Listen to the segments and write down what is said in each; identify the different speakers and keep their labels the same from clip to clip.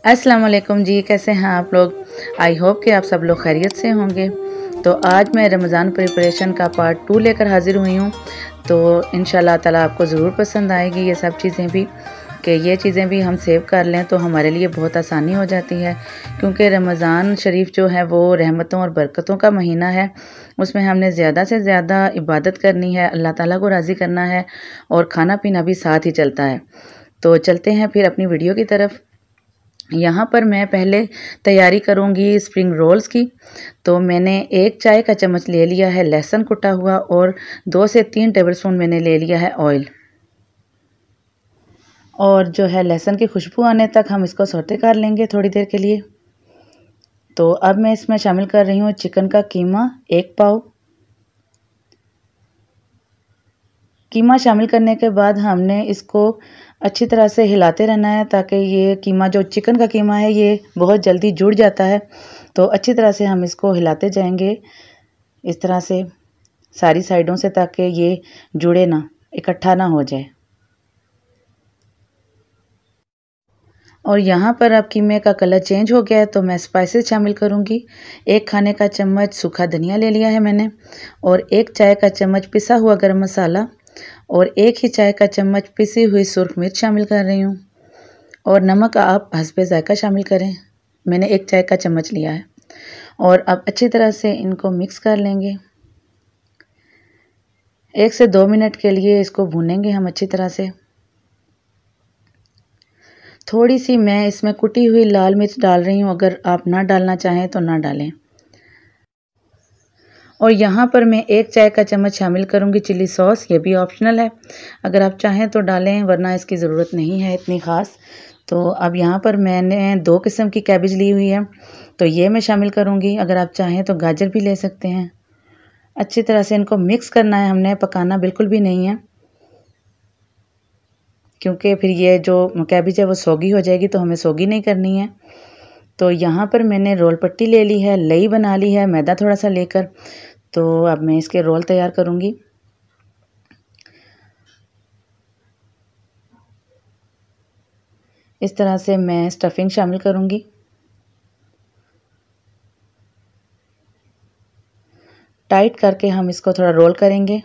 Speaker 1: अस्सलाम वालेकुम जी, कैसे हैं आप लोग। आई होप कि आप सब लोग खैरियत से होंगे। तो आज मैं रमज़ान प्रिपरेशन का पार्ट 2 लेकर हाज़िर हुई हूँ। तो इंशाल्लाह ताला आपको ज़रूर पसंद आएगी ये सब चीज़ें भी, कि ये चीज़ें भी हम सेव कर लें तो हमारे लिए बहुत आसानी हो जाती है, क्योंकि रमज़ान शरीफ जो है वो रहमतों और बरकतों का महीना है। उसमें हमने ज़्यादा से ज़्यादा इबादत करनी है, अल्लाह ताला को राज़ी करना है और खाना पीना भी साथ ही चलता है। तो चलते हैं फिर अपनी वीडियो की तरफ। यहाँ पर मैं पहले तैयारी करूँगी स्प्रिंग रोल्स की। तो मैंने 1 चाय का चम्मच ले लिया है लहसुन कुटा हुआ और 2 से 3 टेबलस्पून मैंने ले लिया है ऑयल। और जो है लहसुन की खुशबू आने तक हम इसको सौते कर लेंगे थोड़ी देर के लिए। तो अब मैं इसमें शामिल कर रही हूँ चिकन का कीमा 1 पाव। कीमा शामिल करने के बाद हमने इसको अच्छी तरह से हिलाते रहना है, ताकि ये कीमा जो चिकन का कीमा है ये बहुत जल्दी जुड़ जाता है। तो अच्छी तरह से हम इसको हिलाते जाएंगे इस तरह से सारी साइडों से, ताकि ये जुड़े ना, इकट्ठा ना हो जाए। और यहाँ पर अब कीमे का कलर चेंज हो गया है तो मैं स्पाइसेस शामिल करूँगी। 1 खाने का चम्मच सूखा धनिया ले लिया है मैंने, और 1 चाय का चम्मच पिसा हुआ गरम मसाला, और 1 ही चाय का चम्मच पिसी हुई सुर्ख मिर्च शामिल कर रही हूँ। और नमक आप हस्बे ज़ायका शामिल करें, मैंने 1 चाय का चम्मच लिया है। और अब अच्छी तरह से इनको मिक्स कर लेंगे। 1 से 2 मिनट के लिए इसको भूनेंगे हम अच्छी तरह से। थोड़ी सी मैं इसमें कुटी हुई लाल मिर्च डाल रही हूँ, अगर आप ना डालना चाहें तो ना डालें। और यहाँ पर मैं 1 चाय का चम्मच शामिल करूँगी चिली सॉस, ये भी ऑप्शनल है, अगर आप चाहें तो डालें, वरना इसकी ज़रूरत नहीं है इतनी ख़ास। तो अब यहाँ पर मैंने 2 किस्म की कैबेज ली हुई है, तो ये मैं शामिल करूँगी। अगर आप चाहें तो गाजर भी ले सकते हैं। अच्छी तरह से इनको मिक्स करना है हमने, पकाना बिल्कुल भी नहीं है, क्योंकि फिर ये जो कैबेज है वो सोगी हो जाएगी, तो हमें सोगी नहीं करनी है। तो यहाँ पर मैंने रोल पट्टी ले ली है, लई बना ली है मैदा थोड़ा सा लेकर। तो अब मैं इसके रोल तैयार करूँगी। इस तरह से मैं स्टफिंग शामिल करूँगी। टाइट करके हम इसको थोड़ा रोल करेंगे।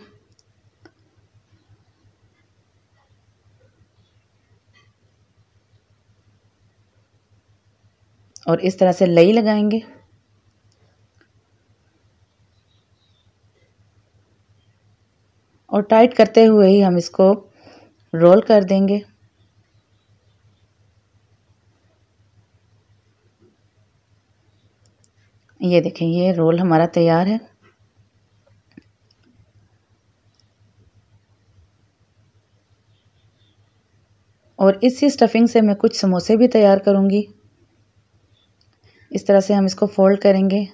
Speaker 1: और इस तरह से लई लगाएंगे। और टाइट करते हुए ही हम इसको रोल कर देंगे। ये देखें, ये रोल हमारा तैयार है। और इसी स्टफिंग से मैं कुछ समोसे भी तैयार करूँगी। इस तरह से हम इसको फोल्ड करेंगे।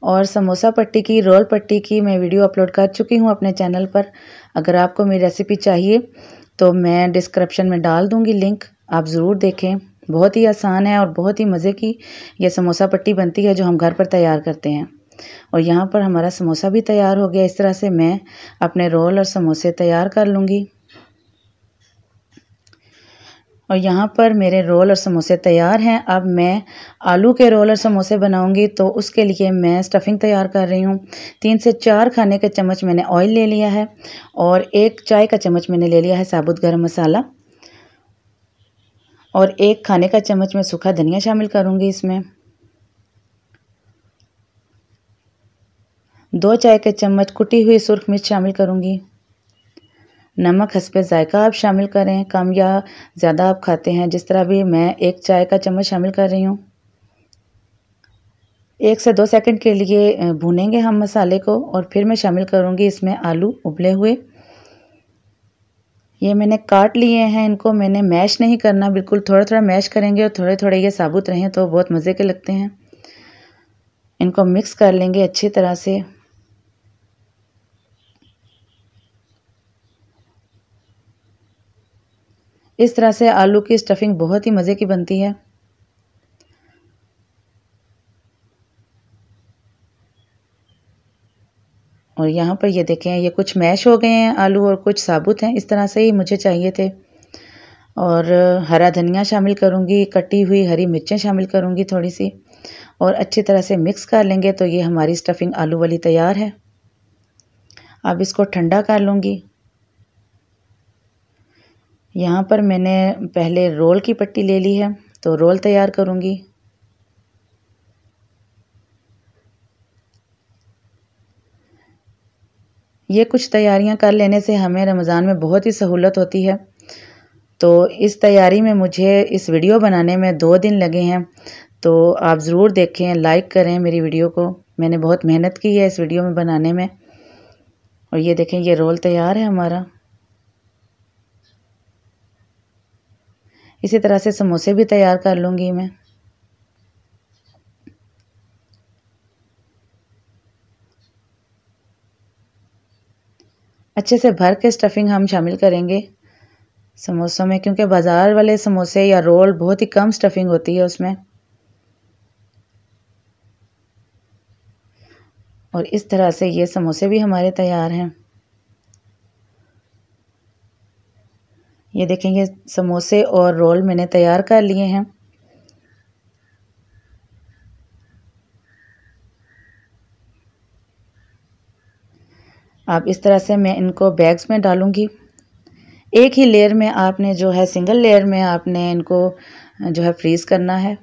Speaker 1: और समोसा पट्टी की, रोल पट्टी की मैं वीडियो अपलोड कर चुकी हूँ अपने चैनल पर। अगर आपको मेरी रेसिपी चाहिए तो मैं डिस्क्रिप्शन में डाल दूँगी लिंक, आप ज़रूर देखें। बहुत ही आसान है और बहुत ही मज़े की ये समोसा पट्टी बनती है जो हम घर पर तैयार करते हैं। और यहाँ पर हमारा समोसा भी तैयार हो गया। इस तरह से मैं अपने रोल और समोसे तैयार कर लूँगी। और यहाँ पर मेरे रोल और समोसे तैयार हैं। अब मैं आलू के रोल और समोसे बनाऊंगी, तो उसके लिए मैं स्टफिंग तैयार कर रही हूँ। 3 से 4 खाने के चम्मच मैंने ऑयल ले लिया है, और 1 चाय का चम्मच मैंने ले लिया है साबुत गरम मसाला, और 1 खाने का चम्मच मैं सूखा धनिया शामिल करूँगी इसमें। 2 चाय के चम्मच कुटी हुई सुर्ख मिर्च शामिल करूँगी। नमक हस्बे ज़ायका आप शामिल करें, कम या ज़्यादा आप खाते हैं, जिस तरह भी। मैं 1 चाय का चम्मच शामिल कर रही हूँ। 1 से 2 सेकंड के लिए भूनेंगे हम मसाले को, और फिर मैं शामिल करूँगी इसमें आलू उबले हुए। ये मैंने काट लिए हैं, इनको मैंने मैश नहीं करना, बिल्कुल थोड़ा थोड़ा मैश करेंगे, और थोड़े थोड़े ये साबुत रहें तो बहुत मज़े के लगते हैं। इनको मिक्स कर लेंगे अच्छी तरह से। इस तरह से आलू की स्टफिंग बहुत ही मज़े की बनती है। और यहाँ पर ये देखें, ये कुछ मैश हो गए हैं आलू और कुछ साबुत हैं, इस तरह से ही मुझे चाहिए थे। और हरा धनिया शामिल करूँगी, कटी हुई हरी मिर्चें शामिल करूँगी थोड़ी सी, और अच्छी तरह से मिक्स कर लेंगे तो ये हमारी स्टफिंग आलू वाली तैयार है। अब इसको ठंडा कर लूँगी। यहाँ पर मैंने पहले रोल की पट्टी ले ली है, तो रोल तैयार करूँगी। ये कुछ तैयारियां कर लेने से हमें रमज़ान में बहुत ही सहूलत होती है। तो इस तैयारी में मुझे इस वीडियो बनाने में 2 दिन लगे हैं, तो आप ज़रूर देखें, लाइक करें मेरी वीडियो को। मैंने बहुत मेहनत की है इस वीडियो में बनाने में। और ये देखें, ये रोल तैयार है हमारा। इसी तरह से समोसे भी तैयार कर लूँगी मैं। अच्छे से भर के स्टफिंग हम शामिल करेंगे समोसों में, क्योंकि बाज़ार वाले समोसे या रोल बहुत ही कम स्टफिंग होती है उसमें। और इस तरह से ये समोसे भी हमारे तैयार हैं। ये देखें, ये समोसे और रोल मैंने तैयार कर लिए हैं। अब इस तरह से मैं इनको बैग्स में डालूंगी। एक ही लेयर में आपने जो है, सिंगल लेयर में आपने इनको जो है फ्रीज़ करना है,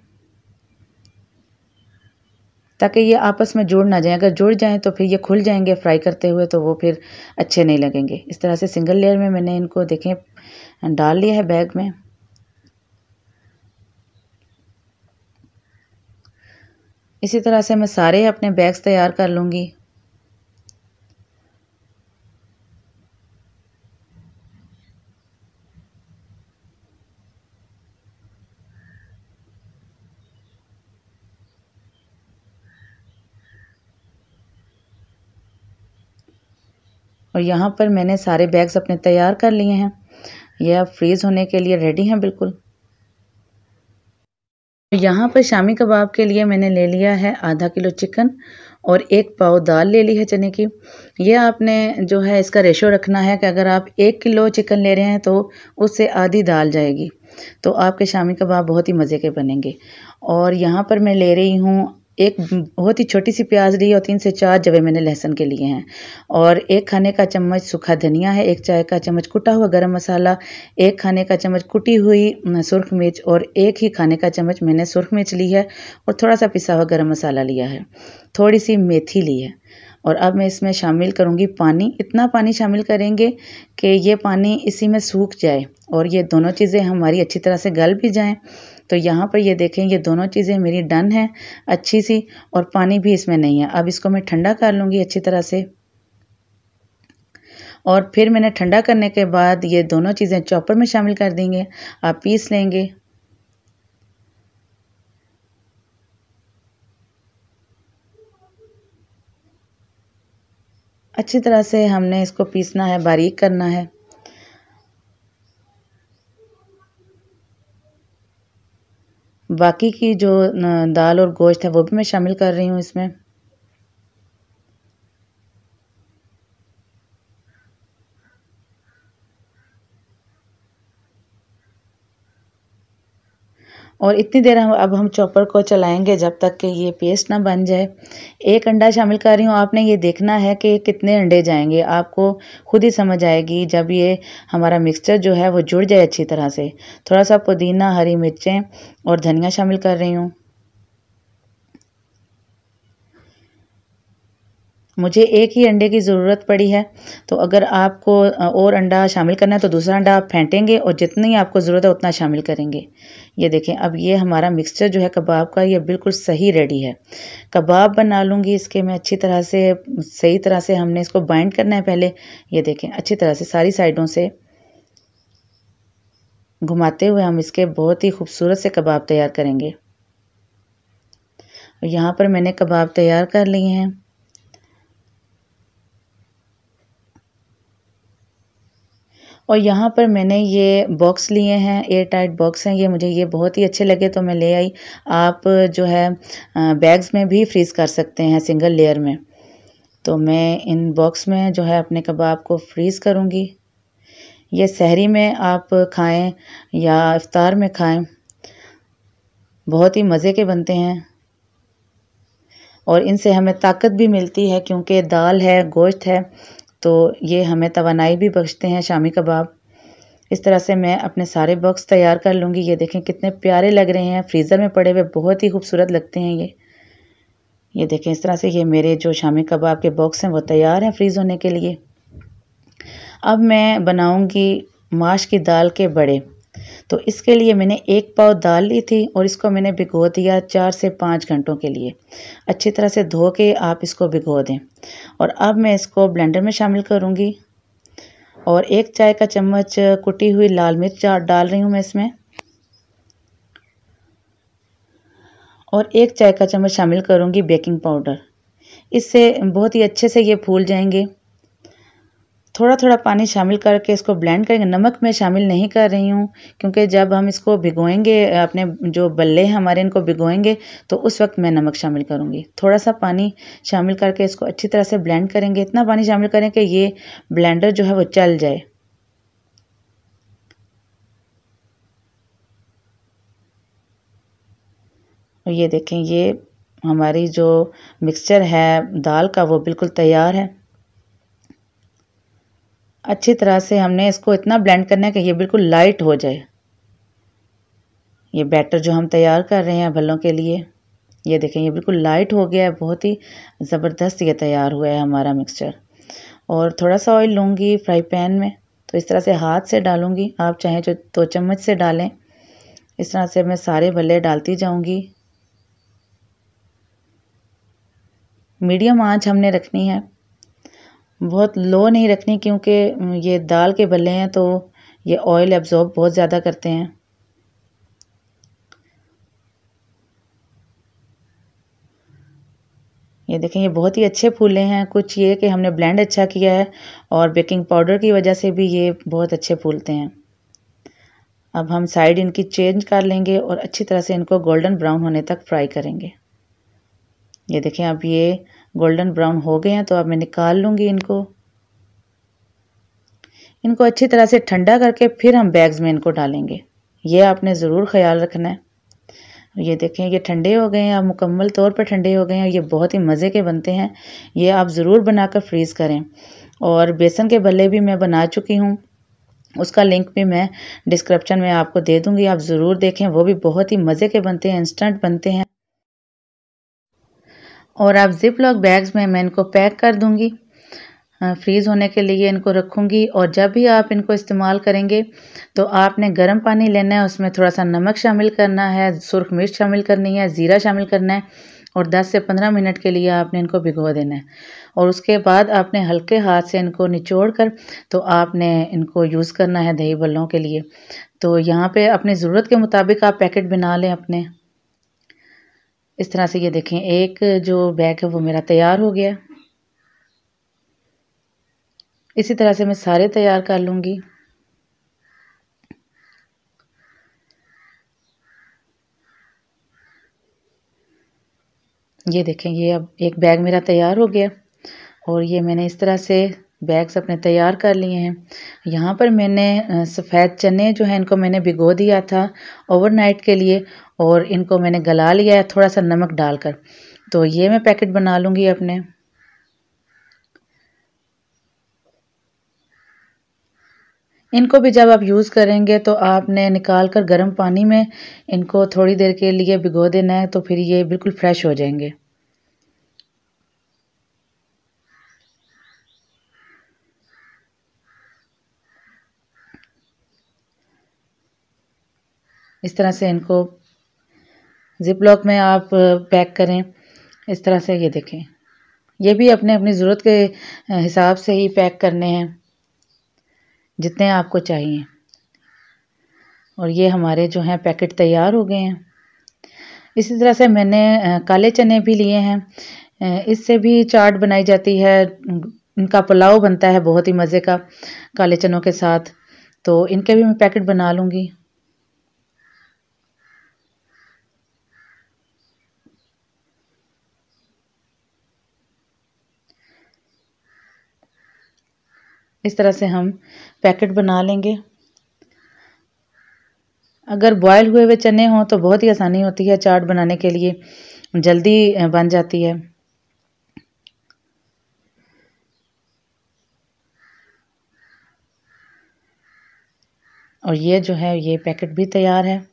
Speaker 1: ताकि ये आपस में जुड़ ना जाए। अगर जुड़ जाएं तो फिर ये खुल जाएंगे फ्राई करते हुए, तो वो फिर अच्छे नहीं लगेंगे। इस तरह से सिंगल लेयर में मैंने इनको देखें डाल लिया है बैग में। इसी तरह से मैं सारे अपने बैग्स तैयार कर लूँगी। और यहाँ पर मैंने सारे बैग्स अपने तैयार कर लिए हैं। ये अब फ्रीज़ होने के लिए रेडी हैं बिल्कुल। यहाँ पर शामी कबाब के लिए मैंने ले लिया है आधा किलो चिकन और 1 पाव दाल ले ली है चने की। ये आपने जो है इसका रेशो रखना है कि अगर आप 1 किलो चिकन ले रहे हैं तो उससे आधी दाल जाएगी, तो आपके शामी कबाब बहुत ही मज़े के बनेंगे। और यहाँ पर मैं ले रही हूँ एक बहुत ही छोटी सी प्याज ली और 3 से 4 जवे मैंने लहसुन के लिए हैं, और 1 खाने का चम्मच सूखा धनिया है, 1 चाय का चम्मच कुटा हुआ गरम मसाला, 1 खाने का चम्मच कुटी हुई सुरख मिर्च, और 1 ही खाने का चम्मच मैंने सुरख मिर्च ली है, और थोड़ा सा पिसा हुआ गरम मसाला लिया है, थोड़ी सी मेथी ली है। और अब मैं इसमें शामिल करूँगी पानी। इतना पानी शामिल करेंगे कि ये पानी इसी में सूख जाए और ये दोनों चीज़ें हमारी अच्छी तरह से गल भी जाएं। तो यहाँ पर ये देखें, ये दोनों चीज़ें मेरी डन हैं अच्छी सी, और पानी भी इसमें नहीं है। अब इसको मैं ठंडा कर लूँगी अच्छी तरह से, और फिर मैंने ठंडा करने के बाद ये दोनों चीज़ें चॉपर में शामिल कर देंगे, आप पीस लेंगे। अच्छी तरह से हमने इसको पीसना है, बारीक करना है। बाकी की जो दाल और गोश्त है वो भी मैं शामिल कर रही हूँ इसमें। और इतनी देर हम चॉपर को चलाएंगे जब तक कि ये पेस्ट ना बन जाए। 1 अंडा शामिल कर रही हूँ। आपने ये देखना है कि कितने अंडे जाएंगे, आपको खुद ही समझ आएगी जब ये हमारा मिक्सचर जो है वो जुड़ जाए अच्छी तरह से। थोड़ा सा पुदीना, हरी मिर्चें और धनिया शामिल कर रही हूँ। मुझे 1 ही अंडे की ज़रूरत पड़ी है, तो अगर आपको और अंडा शामिल करना है तो दूसरा अंडा आप फेंटेंगे और जितनी आपको ज़रूरत है उतना शामिल करेंगे। ये देखें, अब ये हमारा मिक्सचर जो है कबाब का, ये बिल्कुल सही रेडी है। कबाब बना लूँगी इसके मैं अच्छी तरह से, सही तरह से हमने इसको बाइंड करना है पहले। ये देखें, अच्छी तरह से सारी साइडों से घुमाते हुए हम इसके बहुत ही खूबसूरत से कबाब तैयार करेंगे। यहाँ पर मैंने कबाब तैयार कर लिए हैं। और यहाँ पर मैंने ये बॉक्स लिए हैं, एयर टाइट बॉक्स हैं ये, मुझे ये बहुत ही अच्छे लगे तो मैं ले आई। आप जो है बैग्स में भी फ्रीज़ कर सकते हैं सिंगल लेयर में। तो मैं इन बॉक्स में जो है अपने कबाब को फ्रीज़ करूँगी। ये सहरी में आप खाएं या इफ्तार में खाएं, बहुत ही मज़े के बनते हैं और इनसे हमें ताकत भी मिलती है क्योंकि दाल है, गोश्त है, तो ये हमें तवानाई भी बख्शते हैं शामी कबाब। इस तरह से मैं अपने सारे बॉक्स तैयार कर लूँगी। ये देखें कितने प्यारे लग रहे हैं, फ्रीज़र में पड़े हुए बहुत ही खूबसूरत लगते हैं ये देखें इस तरह से ये मेरे जो शामी कबाब के बॉक्स हैं वो तैयार हैं फ्रीज़ होने के लिए। अब मैं बनाऊँगी माश की दाल के बड़े। तो इसके लिए मैंने 1 पाव दाल ली थी और इसको मैंने भिगो दिया 4 से 5 घंटों के लिए। अच्छी तरह से धो के आप इसको भिगो दें और अब मैं इसको ब्लेंडर में शामिल करूँगी और 1 चाय का चम्मच कुटी हुई लाल मिर्च डाल रही हूँ मैं इसमें और 1 चाय का चम्मच शामिल करूँगी बेकिंग पाउडर। इससे बहुत ही अच्छे से ये फूल जाएंगे। थोड़ा थोड़ा पानी शामिल करके इसको ब्लेंड करेंगे। नमक मैं शामिल नहीं कर रही हूँ क्योंकि जब हम इसको भिगोएंगे, अपने जो बल्ले हैं हमारे इनको भिगोएंगे तो उस वक्त मैं नमक शामिल करूँगी। थोड़ा सा पानी शामिल करके इसको अच्छी तरह से ब्लेंड करेंगे। इतना पानी शामिल करें कि ये ब्लेंडर जो है वो चल जाए। और ये देखें ये हमारी जो मिक्सचर है दाल का वो बिल्कुल तैयार है। अच्छी तरह से हमने इसको इतना ब्लेंड करना है कि ये बिल्कुल लाइट हो जाए। ये बैटर जो हम तैयार कर रहे हैं भल्लों के लिए, ये देखें ये बिल्कुल लाइट हो गया है, बहुत ही ज़बरदस्त ये तैयार हुआ है हमारा मिक्सचर। और थोड़ा सा ऑयल लूँगी फ्राई पैन में, तो इस तरह से हाथ से डालूँगी, आप चाहें जो 2 चम्मच से डालें। इस तरह से मैं सारे भल्ले डालती जाऊँगी। मीडियम आंच हमने रखनी है, बहुत लो नहीं रखनी क्योंकि ये दाल के भल्ले हैं तो ये ऑयल एब्जॉर्ब बहुत ज़्यादा करते हैं। ये देखें ये बहुत ही अच्छे फूले हैं। कुछ ये कि हमने ब्लेंड अच्छा किया है और बेकिंग पाउडर की वजह से भी ये बहुत अच्छे फूलते हैं। अब हम साइड इनकी चेंज कर लेंगे और अच्छी तरह से इनको गोल्डन ब्राउन होने तक फ्राई करेंगे। ये देखें अब ये गोल्डन ब्राउन हो गए हैं तो अब मैं निकाल लूँगी इनको। इनको अच्छी तरह से ठंडा करके फिर हम बैग्स में इनको डालेंगे, ये आपने ज़रूर ख्याल रखना है। ये देखें ये ठंडे हो गए हैं, अब मुकम्मल तौर पर ठंडे हो गए हैं। ये बहुत ही मज़े के बनते हैं, ये आप ज़रूर बनाकर फ्रीज़ करें। और बेसन के भल्ले भी मैं बना चुकी हूँ, उसका लिंक भी मैं डिस्क्रिप्शन में आपको दे दूँगी, आप ज़रूर देखें। वो भी बहुत ही मज़े के बनते हैं, इंस्टेंट बनते हैं। और आप ज़िप लॉक बैग्स में मैं इनको पैक कर दूँगी, फ्रीज़ होने के लिए इनको रखूँगी। और जब भी आप इनको इस्तेमाल करेंगे तो आपने गर्म पानी लेना है, उसमें थोड़ा सा नमक शामिल करना है, सुर्ख मिर्च शामिल करनी है, ज़ीरा शामिल करना है और 10 से 15 मिनट के लिए आपने इनको भिगो देना है। और उसके बाद आपने हल्के हाथ से इनको निचोड़ कर तो आपने इनको यूज़ करना है दही बल्लों के लिए। तो यहाँ पे अपनी ज़रूरत के मुताबिक आप पैकेट बना लें अपने। इस तरह से ये देखें एक जो बैग है वो मेरा तैयार हो गया। इसी तरह से मैं सारे तैयार कर लूँगी। ये देखें ये अब एक बैग मेरा तैयार हो गया और ये मैंने इस तरह से बैग्स अपने तैयार कर लिए हैं। यहाँ पर मैंने सफ़ेद चने जो हैं इनको मैंने भिगो दिया था ओवरनाइट के लिए और इनको मैंने गला लिया है थोड़ा सा नमक डालकर। तो ये मैं पैकेट बना लूँगी अपने। इनको भी जब आप यूज़ करेंगे तो आपने निकाल कर गर्म पानी में इनको थोड़ी देर के लिए भिगो देना है, तो फिर ये बिल्कुल फ्रेश हो जाएंगे। इस तरह से इनको ज़िप लॉक में आप पैक करें। इस तरह से ये देखें ये भी अपने अपनी ज़रूरत के हिसाब से ही पैक करने हैं जितने आपको चाहिए। और ये हमारे जो हैं पैकेट तैयार हो गए हैं। इसी तरह से मैंने काले चने भी लिए हैं, इससे भी चाट बनाई जाती है, इनका पुलाव बनता है बहुत ही मज़े का काले चनों के साथ। तो इनके भी मैं पैकेट बना लूँगी। इस तरह से हम पैकेट बना लेंगे। अगर बॉयल हुए हुए चने हों तो बहुत ही आसानी होती है चाट बनाने के लिए, जल्दी बन जाती है। और ये जो है ये पैकेट भी तैयार है।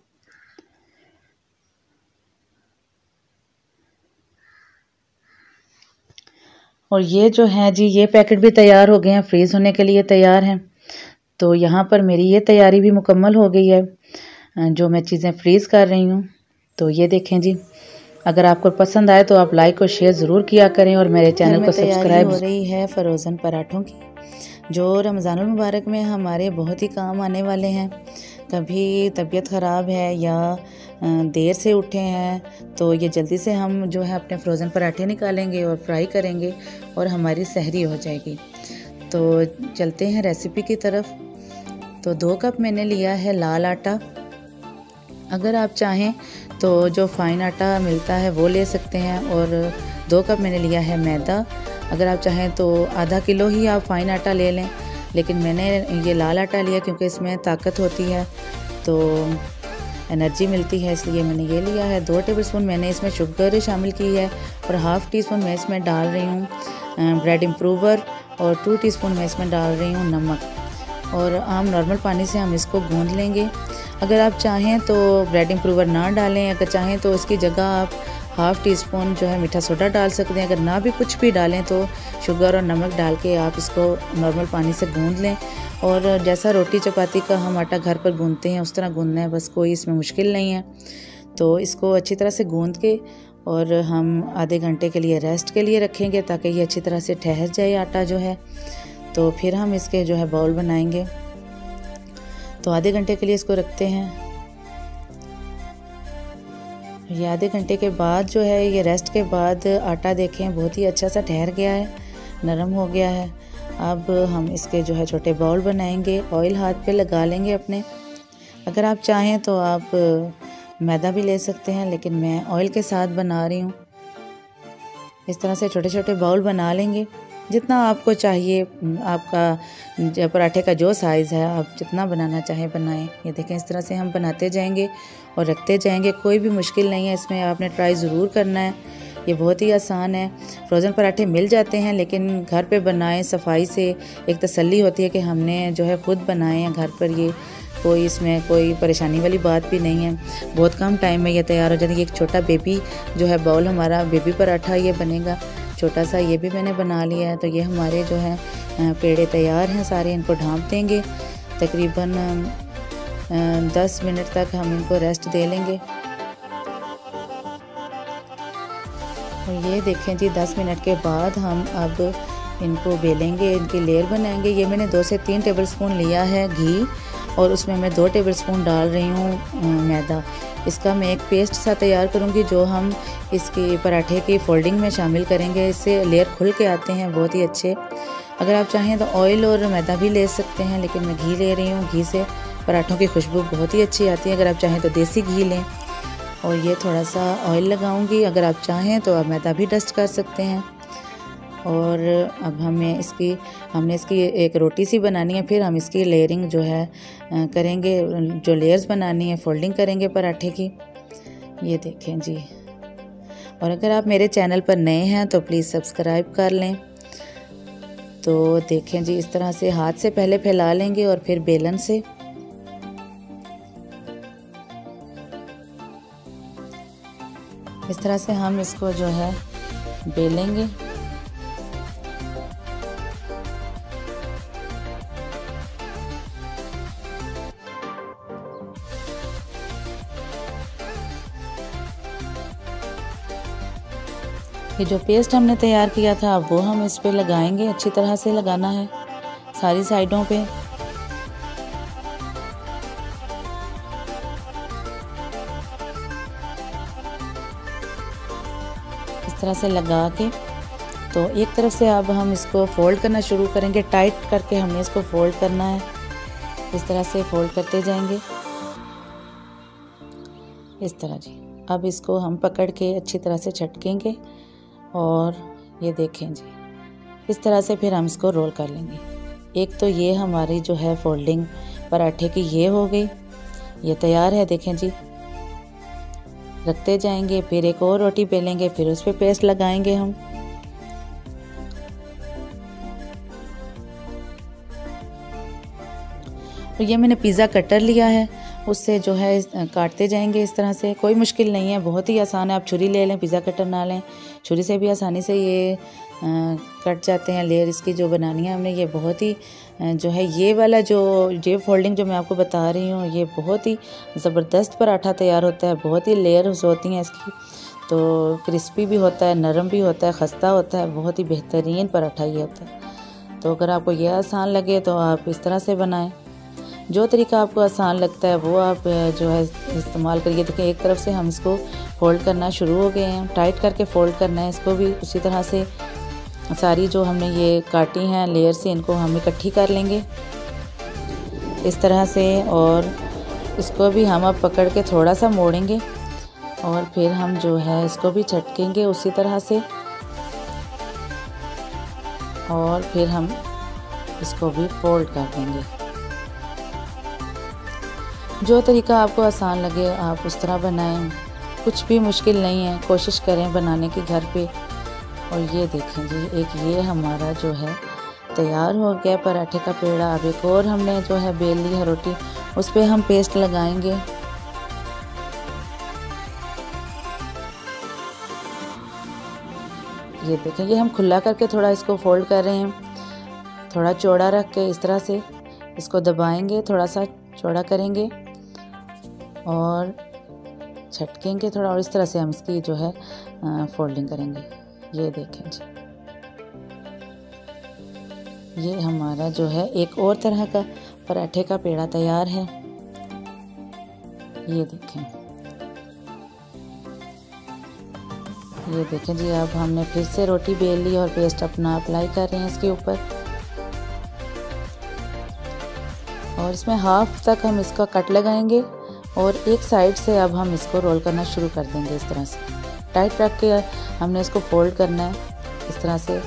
Speaker 1: और ये जो है जी ये पैकेट भी तैयार हो गए हैं, फ्रीज़ होने के लिए तैयार हैं। तो यहाँ पर मेरी ये तैयारी भी मुकम्मल हो गई है, जो मैं चीज़ें फ्रीज़ कर रही हूँ। तो ये देखें जी, अगर आपको पसंद आए तो आप लाइक और शेयर ज़रूर किया करें और मेरे चैनल को सब्सक्राइब। हो रही है फ़रोज़न पराठों की, जो रमज़ानुल मुबारक में हमारे बहुत ही काम आने वाले हैं। कभी तबीयत ख़राब है या देर से उठे हैं तो ये जल्दी से हम जो है अपने फ्रोज़न पराठे निकालेंगे और फ्राई करेंगे और हमारी सहरी हो जाएगी। तो चलते हैं रेसिपी की तरफ। तो 2 कप मैंने लिया है लाल आटा। अगर आप चाहें तो जो फ़ाइन आटा मिलता है वो ले सकते हैं। और 2 कप मैंने लिया है मैदा। अगर आप चाहें तो आधा किलो ही आप फ़ाइन आटा ले लें, लेकिन मैंने ये लाल आटा लिया क्योंकि इसमें ताकत होती है तो एनर्जी मिलती है, इसलिए मैंने ये लिया है। 2 टेबलस्पून मैंने इसमें शुगर शामिल की है और हाफ़ टी स्पून मैं इसमें डाल रही हूँ ब्रेड इम्प्रूवर और 2 टीस्पून मैं इसमें डाल रही हूँ नमक। और आम नॉर्मल पानी से हम इसको गूँध लेंगे। अगर आप चाहें तो ब्रेड इम्प्रूवर ना डालें, अगर चाहें तो उसकी जगह आप हाफ़ टी स्पून जो है मीठा सोडा डाल सकते हैं। अगर ना भी कुछ भी डालें तो शुगर और नमक डाल के आप इसको नॉर्मल पानी से गूँध लें। और जैसा रोटी चपाती का हम आटा घर पर गूँधते हैं उस तरह गूँधना है, बस कोई इसमें मुश्किल नहीं है। तो इसको अच्छी तरह से गूँध के और हम आधे घंटे के लिए रेस्ट के लिए रखेंगे ताकि ये अच्छी तरह से ठहर जाए आटा जो है। तो फिर हम इसके जो है बाउल बनाएंगे। तो आधे घंटे के लिए इसको रखते हैं। ये आधे घंटे के बाद जो है ये रेस्ट के बाद आटा देखें बहुत ही अच्छा सा ठहर गया है, नरम हो गया है। अब हम इसके जो है छोटे बाउल बनाएंगे। ऑयल हाथ पे लगा लेंगे अपने। अगर आप चाहें तो आप मैदा भी ले सकते हैं, लेकिन मैं ऑयल के साथ बना रही हूँ। इस तरह से छोटे छोटे बाउल बना लेंगे, जितना आपको चाहिए। आपका पराठे का जो साइज़ है आप जितना बनाना चाहें बनाएं। ये देखें इस तरह से हम बनाते जाएंगे और रखते जाएंगे। कोई भी मुश्किल नहीं है इसमें, आपने ट्राई ज़रूर करना है। ये बहुत ही आसान है। फ्रोज़न पराठे मिल जाते हैं, लेकिन घर पे बनाएं सफाई से, एक तसल्ली होती है कि हमने जो है ख़ुद बनाए हैं घर पर। ये कोई इसमें कोई परेशानी वाली बात भी नहीं है। बहुत कम टाइम में ये तैयार हो जाती है। एक छोटा बेबी जो है बाउल हमारा बेबी पराठा ये बनेगा छोटा सा, ये भी मैंने बना लिया है। तो ये हमारे जो है पेड़े तैयार हैं सारे। इनको ढाँप देंगे, तकरीबन 10 मिनट तक हम इनको रेस्ट दे लेंगे। और ये देखें जी 10 मिनट के बाद हम अब इनको बेलेंगे, इनकी लेयर बनाएंगे। ये मैंने 2 से 3 टेबलस्पून लिया है घी और उसमें मैं 2 टेबलस्पून डाल रही हूँ मैदा। इसका मैं एक पेस्ट सा तैयार करूँगी जो हम इसके पराठे की फोल्डिंग में शामिल करेंगे। इससे लेयर खुल के आते हैं बहुत ही अच्छे। अगर आप चाहें तो ऑयल और मैदा भी ले सकते हैं, लेकिन मैं घी ले रही हूँ। घी से पराठों की खुशबू बहुत ही अच्छी आती है। अगर आप चाहें तो देसी घी लें। और ये थोड़ा सा ऑयल लगाऊंगी। अगर आप चाहें तो आप मैदा भी डस्ट कर सकते हैं। और अब हमने इसकी एक रोटी सी बनानी है। फिर हम इसकी लेयरिंग जो है करेंगे, जो लेयर्स बनानी है फोल्डिंग करेंगे पराठे की। ये देखें जी। और अगर आप मेरे चैनल पर नए हैं तो प्लीज़ सब्सक्राइब कर लें। तो देखें जी, इस तरह से हाथ से पहले फैला लेंगे और फिर बेलन से। इस तरह से हम इसको जो है बेलेंगे। ये जो पेस्ट हमने तैयार किया था वो हम इस पे लगाएंगे। अच्छी तरह से लगाना है सारी साइडों पे। इस तरह से लगा के तो एक तरफ से अब हम इसको फोल्ड करना शुरू करेंगे। टाइट करके हमने इसको फोल्ड करना है। इस तरह से फोल्ड करते जाएंगे इस तरह जी। अब इसको हम पकड़ के अच्छी तरह से झटकेंगे और ये देखें जी, इस तरह से फिर हम इसको रोल कर लेंगे। एक तो ये हमारी जो है फोल्डिंग पराठे की ये हो गई, ये तैयार है। देखें जी, रखते जाएंगे, फिर एक और रोटी बेलेंगे, फिर उस पर पेस्ट लगाएंगे हम। और ये मैंने पिज़्ज़ा कटर लिया है, उससे जो है काटते जाएंगे इस तरह से। कोई मुश्किल नहीं है, बहुत ही आसान है। आप छुरी ले लें, पिज़्ज़ा कटर ना लें, छुरी से भी आसानी से ये कट जाते हैं। लेयर इसकी जो बनानी है हमने, ये बहुत ही जो है ये वाला जो ये फोल्डिंग जो मैं आपको बता रही हूँ, ये बहुत ही ज़बरदस्त पराठा तैयार होता है। बहुत ही लेयर्स होती हैं इसकी, तो क्रिस्पी भी होता है, नरम भी होता है, खस्ता होता है, बहुत ही बेहतरीन पराठा ये होता है। तो अगर आपको ये आसान लगे तो आप इस तरह से बनाएं। जो तरीका आपको आसान लगता है वो आप जो है इस्तेमाल करिए। देखिए एक तरफ से हम इसको फोल्ड करना शुरू हो गए हैं, टाइट करके फोल्ड करना है इसको भी। उसी तरह से सारी जो हमने ये काटी हैं लेयर से, इनको हम इकट्ठी कर लेंगे इस तरह से। और इसको भी हम अब पकड़ के थोड़ा सा मोड़ेंगे और फिर हम जो है इसको भी झटकेंगे उसी तरह से, और फिर हम इसको भी फोल्ड कर देंगे। जो तरीका आपको आसान लगे आप उस तरह बनाएं, कुछ भी मुश्किल नहीं है, कोशिश करें बनाने की घर पे। और ये देखें जी, एक ये हमारा जो है तैयार हो गया पराठे का पेड़ा। अब एक और हमने जो है बेल ली है रोटी, उस पर हम पेस्ट लगाएंगे। ये देखें, ये हम खुला करके थोड़ा इसको फोल्ड कर रहे हैं, थोड़ा चौड़ा रख के इस तरह से इसको दबाएंगे, थोड़ा सा चौड़ा करेंगे और झटकेंगे थोड़ा, और इस तरह से हम इसकी जो है फोल्डिंग करेंगे। ये देखें जी, ये हमारा जो है एक और तरह का पराठे का पेड़ा तैयार है। ये देखें, ये देखें जी, अब हमने फिर से रोटी बेल ली और पेस्ट अपना अप्लाई कर रहे हैं इसके ऊपर। और इसमें हाफ तक हम इसका कट लगाएंगे और एक साइड से अब हम इसको रोल करना शुरू कर देंगे। इस तरह से टाइट रख के हमने इसको फोल्ड करना है इस तरह से।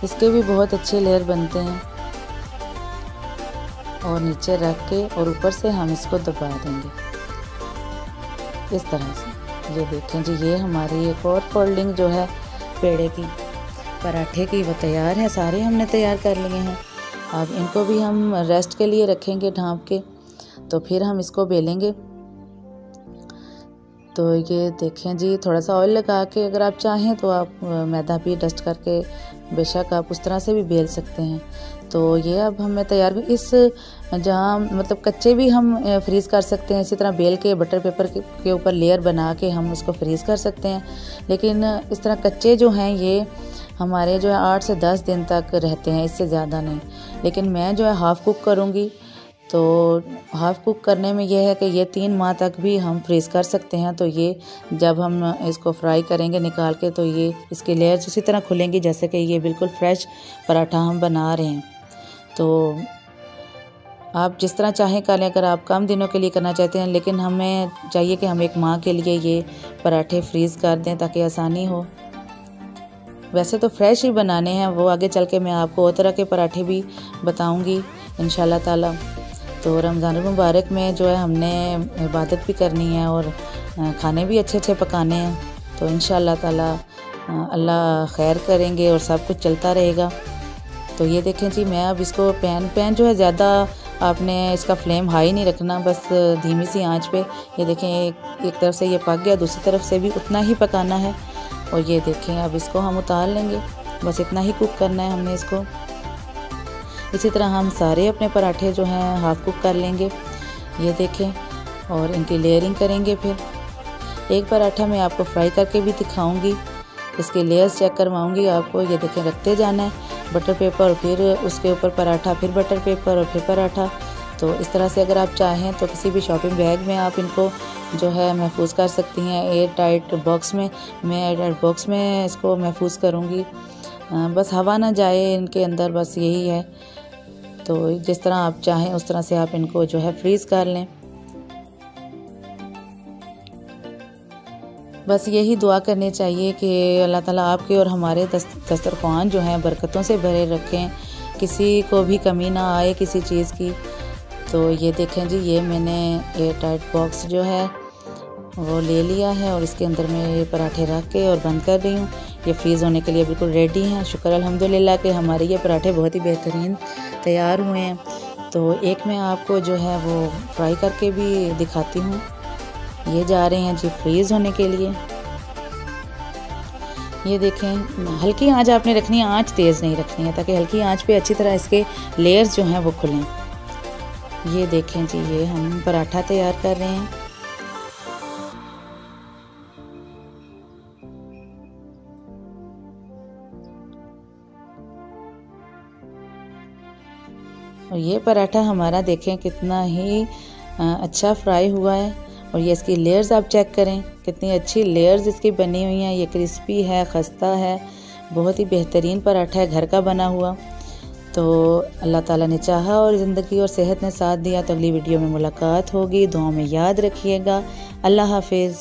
Speaker 1: इसके भी बहुत अच्छे लेयर बनते हैं। और नीचे रख के और ऊपर से हम इसको दबा देंगे इस तरह से। ये देखें जी, ये हमारी एक और फोल्डिंग जो है पेड़े की पराठे की वो तैयार है। सारे हमने तैयार कर लिए हैं। अब इनको भी हम रेस्ट के लिए रखेंगे ढाँप के, तो फिर हम इसको बेलेंगे। तो ये देखें जी, थोड़ा सा ऑयल लगा के अगर आप चाहें तो आप मैदा भी डस्ट करके बेशक आप उस तरह से भी बेल सकते हैं। तो ये अब हमें तैयार, इस जहाँ मतलब कच्चे भी हम फ्रीज़ कर सकते हैं, इसी तरह बेल के बटर पेपर के ऊपर लेयर बना के हम उसको फ्रीज़ कर सकते हैं। लेकिन इस तरह कच्चे जो हैं ये हमारे जो है 8 से 10 दिन तक रहते हैं, इससे ज़्यादा नहीं। लेकिन मैं जो है हाफ़ कुक करूँगी, तो हाफ़ कुक करने में यह है कि ये 3 माह तक भी हम फ्रीज़ कर सकते हैं। तो ये जब हम इसको फ्राई करेंगे निकाल के, तो ये इसकी लेयर्स उसी तरह खुलेंगी जैसे कि ये बिल्कुल फ्रेश पराठा हम बना रहे हैं। तो आप जिस तरह चाहें कर लें, अगर आप कम दिनों के लिए करना चाहते हैं, लेकिन हमें चाहिए कि हम 1 माह के लिए ये पराठे फ्रीज़ कर दें ताकि आसानी हो। वैसे तो फ्रेश ही बनाने हैं, वो आगे चल के मैं आपको और तरह के पराठे भी बताऊंगी इंशाल्लाह ताला। तो रमज़ान मुबारक में जो है हमने इबादत भी करनी है और खाने भी अच्छे अच्छे पकाने हैं। तो इंशाल्लाह ताला अल्लाह खैर करेंगे और सब कुछ चलता रहेगा। तो ये देखें जी, मैं अब इसको पैन जो है ज़्यादा आपने इसका फ्लेम हाई नहीं रखना, बस धीमी सी आंच पे। ये देखें एक तरफ से ये पक गया, दूसरी तरफ से भी उतना ही पकाना है। और ये देखें अब इसको हम उतार लेंगे, बस इतना ही कुक करना है हमने इसको। इसी तरह हम सारे अपने पराठे जो हैं हाफ़ कुक कर लेंगे। ये देखें, और इनकी लेयरिंग करेंगे। फिर एक पराठा मैं आपको फ्राई करके भी दिखाऊंगी, इसके लेयर्स चेक करवाऊंगी आपको। ये देखें, रखते जाना है बटर पेपर, फिर उसके ऊपर पराठा, फिर बटर पेपर और फिर पराठा। तो इस तरह से अगर आप चाहें तो किसी भी शॉपिंग बैग में आप इनको जो है महफूज कर सकती हैं, एयर टाइट बॉक्स में। मैं एयर टाइट बॉक्स में इसको महफूज करूँगी, बस हवा ना जाए इनके अंदर, बस यही है। तो जिस तरह आप चाहें उस तरह से आप इनको जो है फ्रीज़ कर लें। बस यही दुआ करनी चाहिए कि अल्लाह ताला आपके और हमारे दस्तरखान जो हैं बरकतों से भरे रखें, किसी को भी कमी ना आए किसी चीज़ की। तो ये देखें जी, ये मैंने एयर टाइट बॉक्स जो है वो ले लिया है और इसके अंदर मैं ये पराठे रख के और बंद कर रही हूँ। ये फ्रीज़ होने के लिए बिल्कुल रेडी हैं। शुक्र अल्हम्दुलिल्लाह कि हमारे ये पराठे बहुत ही बेहतरीन तैयार हुए हैं। तो एक मैं आपको जो है वो फ्राई करके भी दिखाती हूँ। ये जा रहे हैं जी फ्रीज़ होने के लिए। ये देखें, हल्की आंच आपने रखनी है, आंच तेज़ नहीं रखनी है, ताकि हल्की आंच पे अच्छी तरह इसके लेयर्स जो हैं वो खुलें। ये देखें जी, ये हम पराठा तैयार कर रहे हैं। और ये पराठा हमारा देखें कितना ही अच्छा फ्राई हुआ है। और ये इसकी लेयर्स आप चेक करें, कितनी अच्छी लेयर्स इसकी बनी हुई हैं। ये क्रिस्पी है, खस्ता है, बहुत ही बेहतरीन पराठा है, घर का बना हुआ। तो अल्लाह ताला ने चाहा और ज़िंदगी और सेहत ने साथ दिया तो अगली वीडियो में मुलाकात होगी। दुआ में याद रखिएगा। अल्लाह हाफिज़।